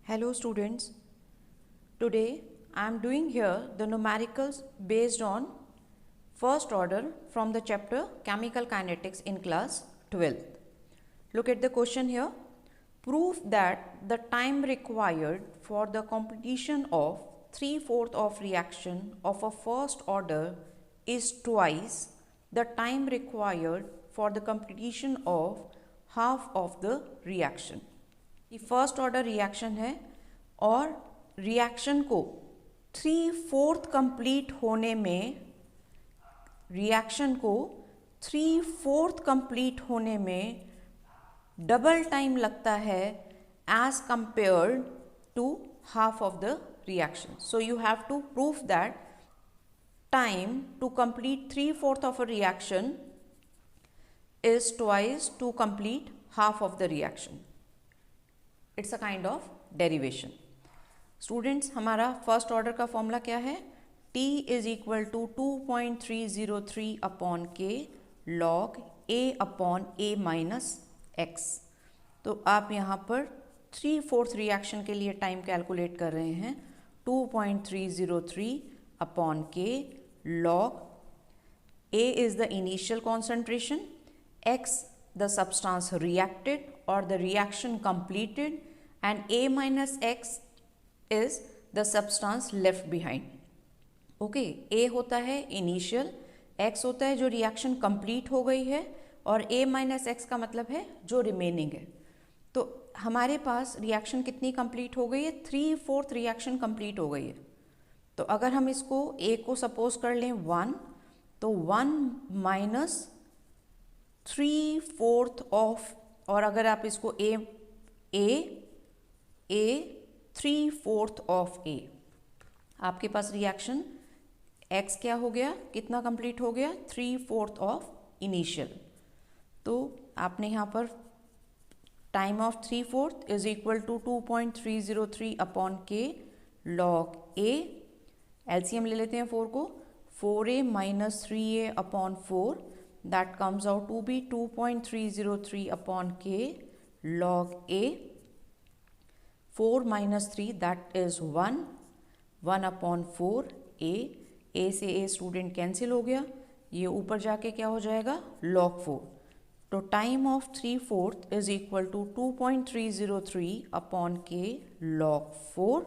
Hello students, today I am doing here the numericals based on first order from the chapter Chemical Kinetics in class 12th. Look at the question here. Prove that the time required for the completion of 3/4 of reaction of a first order is twice the time required for the completion of half of the reaction. ये first order reaction है और reaction को 3/4 complete होने में double time लगता है as compared to half of the reaction. So you have to prove that time to complete 3/4 of a reaction is twice to complete half of the reaction. It's a kind of derivation. Students, हमारा first order का formula क्या है? T is equal to 2.303 upon K log A upon A minus X. तो आप यहाँ पर 3/4 reaction के लिए टाइम कैलकुलेट कर रहे हैं. 2.303 upon K log A is the initial concentration, X the substance reacted or the reaction completed, and A minus X is the substance left behind. Okay, A होता है initial, X होता है जो reaction complete हो गई है और A minus X का मतलब है जो remaining है. तो हमारे पास reaction कितनी complete हो गई है? 3/4 reaction complete हो गई है. तो अगर हम इसको A को suppose कर लें 1, तो 1 minus 3/4 ऑफ, और अगर आप इसको A 3/4 ऑफ A, आपके पास रिएक्शन X क्या हो गया, कितना कंप्लीट हो गया? 3/4 ऑफ इनिशियल. तो आपने यहाँ पर time of 3/4 is equal to 2.303 upon K log A. LCM ले लेते हैं 4 को. 4A minus 3A upon 4, that comes out to be 2.303 upon K log A. 4 minus 3, that is 1. 1 upon 4 A. A से A student cancel हो गया. ये ऊपर जाके क्या हो जाएगा? log 4. तो time of 3/4 is equal to 2.303 upon K log 4.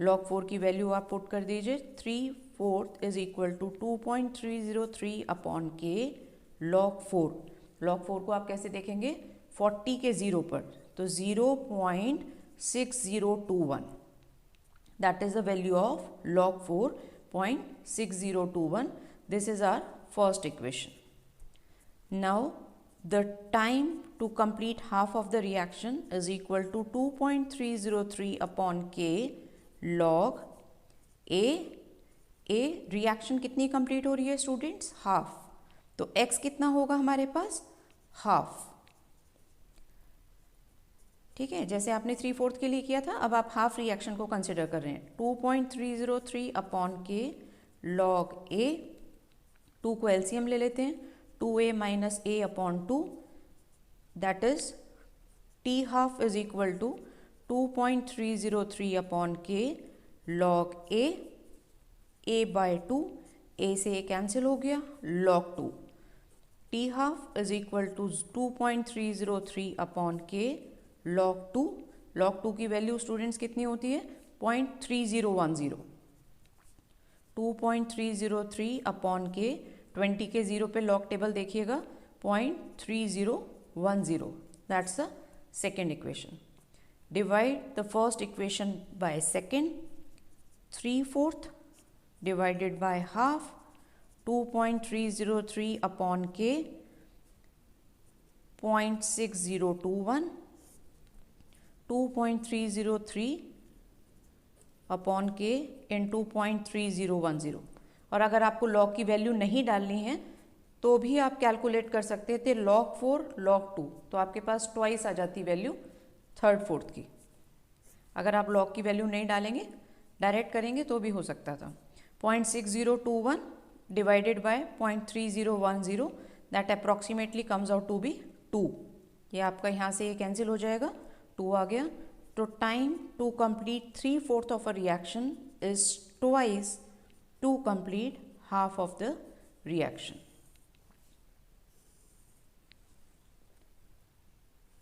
log 4 की वैल्यू आप पुट कर दीजिए. 3/4 is equal to 2.303 upon K log 4. log 4 को आप कैसे देखेंगे? 40 के 0 पर, तो 0.6021. That is the value of log 4, 0.6021. This is our first equation. Now the time to complete half of the reaction is equal to 2.303 upon K log A. A reaction कितनी complete हो रही है स्टूडेंट्स? हाफ. तो x कितना होगा हमारे पास? Half. ठीक है, जैसे आपने 3/4 के लिए किया था, अब आप हाफ रिएक्शन को कंसिडर कर रहे हैं. 2.303 अपॉन K log A. 2 को एलसीएम ले लेते हैं. 2A minus A upon 2, that is T half is equal to 2.303 upon K log A. A by 2, A से A कैंसिल हो गया, log 2. T half is equal to 2.303 upon K log 2. log 2 की value students कितनी होती है? 0.3010. 2.303 upon K, 20 के 0 पे log table देखिएगा, 0.3010. That's the second equation. Divide the first equation by second. 3/4 divided by half. 2.303 upon K, 0.6021. 2.303 upon K into 0.3010. और अगर आपको log की वैल्यू नहीं डालनी है तो भी आप कैलकुलेट कर सकते थे log 4 log 2, तो आपके पास ट्वाइस आ जाती वैल्यू 3/4 की. अगर आप log की वैल्यू नहीं डालेंगे, डायरेक्ट करेंगे तो भी हो सकता था. 0.6021 divided by 0.3010, that approximately comes out to be 2. ये आपका यहाँ से ये कैंसिल हो जाएगा, 2 आ गया. तो time to complete 3/4 of a reaction is twice to complete half of the reaction.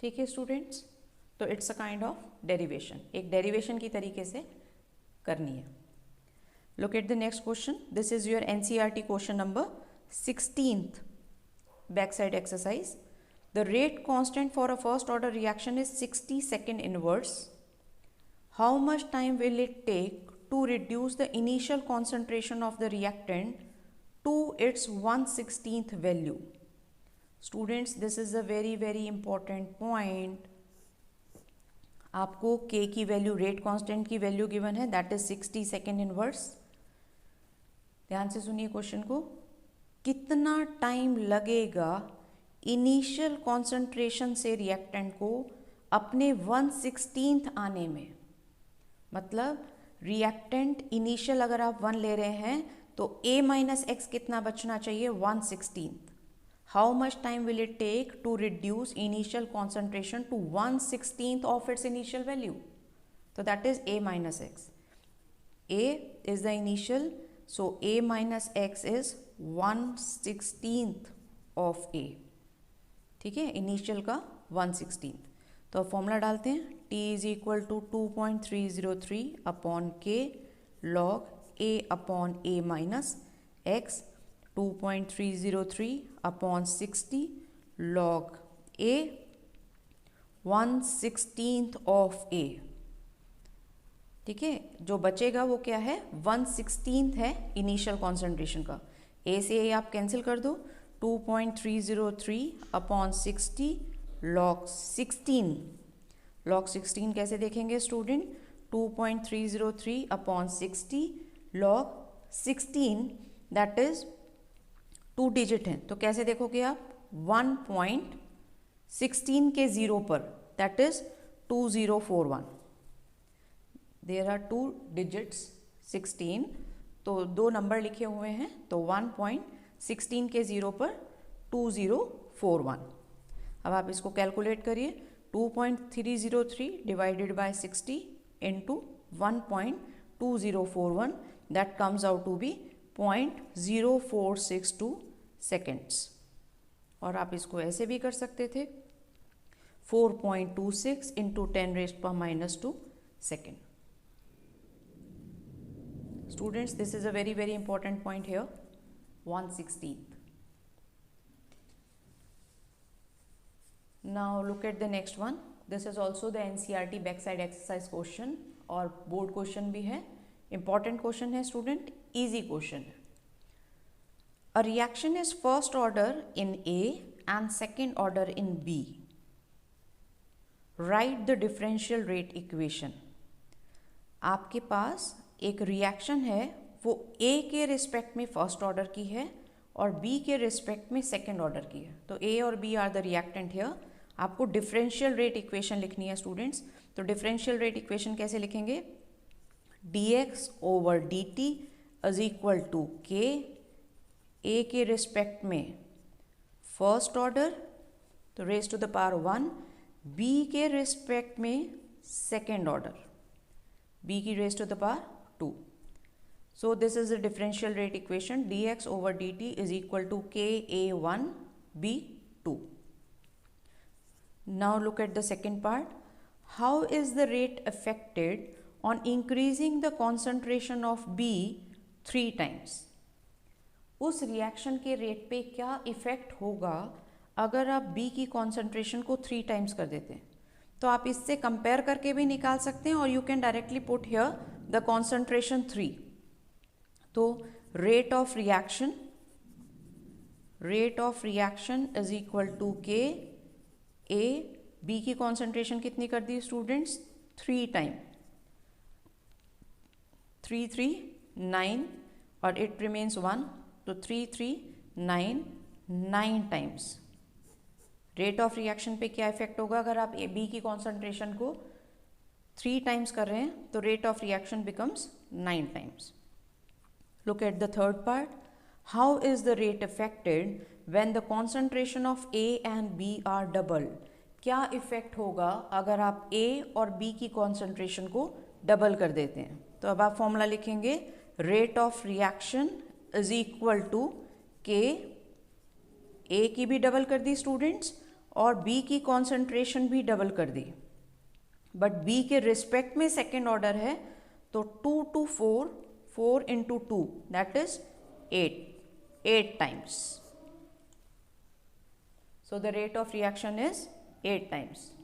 ठीक है स्टूडेंट्स, तो it's a kind of derivation, एक डेरिवेशन की तरीके से करनी है. Look at the next question. This is your NCERT question number 16th backside exercise. The rate constant for a first order reaction is 60 second inverse. How much time will it take to reduce the initial concentration of the reactant to its 1/16th value? Students, this is a very important point. आपको K की value, rate constant की value given है, that is 60 second inverse. ध्यान से सुनिए question को. कितना time लगेगा इनिशियल कॉन्सेंट्रेशन से रिएक्टेंट को अपने 1/16 आने में? मतलब रिएक्टेंट इनिशियल अगर आप 1 ले रहे हैं तो A माइनस एक्स कितना बचना चाहिए? 1/16. How much time will it take to reduce initial concentration to 1/16 of its initial value? तो that is A minus x. A is the initial, so A minus x is 1/16 of A. ठीक है, initial का 1/16. तो formula डालते हैं. T is equal to 2.303 upon K log A upon A minus x. 2.303 upon 60 log A 1/16 of A. ठीक है, जो बचेगा वो क्या है? 1/16 है इनिशियल कॉन्सेंट्रेशन का. ए से ए आप कैंसिल कर दो. 2.303 अपॉन 60 लॉग 16. लॉग 16 कैसे देखेंगे student? 2.303 upon 60 log 16, that is 2 digit हैं, तो कैसे देखोगे आप? 1.16 के 0 पर, that is 2041. There are 2 digits 16, तो 2 नंबर लिखे हुए हैं, तो 1.16 के 0 पर 2041. अब आप इसको कैलकुलेट करिए. 2.303 divided by 60 into 1.2041, that comes out to be 0.0462 seconds. और आप इसको ऐसे भी कर सकते थे, 4.26 into 10⁻⁻² second. Students, this is a very important point here. 1/16. Now look at the next one. This is also the NCERT backside exercise question और board question भी है. Important question है student, easy question. A reaction is first order in A and second order in B. Write the differential rate equation. आपके पास एक reaction है, वो A के respect में फर्स्ट ऑर्डर की है और B के रिस्पेक्ट में सेकेंड ऑर्डर की है. तो A और B are the reactant here. आपको डिफरेंशियल रेट इक्वेशन लिखनी है स्टूडेंट्स. तो डिफरेंशियल रेट इक्वेशन कैसे लिखेंगे? dx over dt is equal to K. A के रिस्पेक्ट में फर्स्ट ऑर्डर, तो raise to the power 1. B के रिस्पेक्ट में सेकेंड ऑर्डर, B की raise to the power 2. So this is the differential rate equation. dx over dt is equal to Ka1 B2. Now look at the second part. How is the rate affected on increasing the concentration of B 3 times? उस reaction के rate पे क्या effect होगा अगर आप B की concentration को 3 times कर देते हैं? तो आप इससे कंपेयर करके भी निकाल सकते हैं और you can directly put here the concentration 3. तो rate of reaction is equal to k. A B की कॉन्सेंट्रेशन कितनी कर दी स्टूडेंट्स? 3 टाइम. 3 3 9 और इट रिमेन्स 1, तो 3 3 9 9 टाइम्स. रेट ऑफ रिएक्शन पे क्या इफेक्ट होगा अगर आप ए बी की कॉन्सेंट्रेशन को 3 टाइम्स कर रहे हैं? तो rate of reaction becomes 9 times. Look at the third part. How is the rate affected when the concentration of A and B are double? क्या इफ़ेक्ट होगा अगर आप A और B की कॉन्सेंट्रेशन को डबल कर देते हैं। तो अब आप फॉर्मूला लिखेंगे, rate of reaction is equal to K, A की भी डबल कर दी स्टूडेंट्स और B की कॉन्सेंट्रेशन भी डबल कर दी, बट B के रिस्पेक्ट में सेकेंड ऑर्डर है, तो 2 to 4, 4 into 2 that is 8 times. So the rate of reaction is 8 times.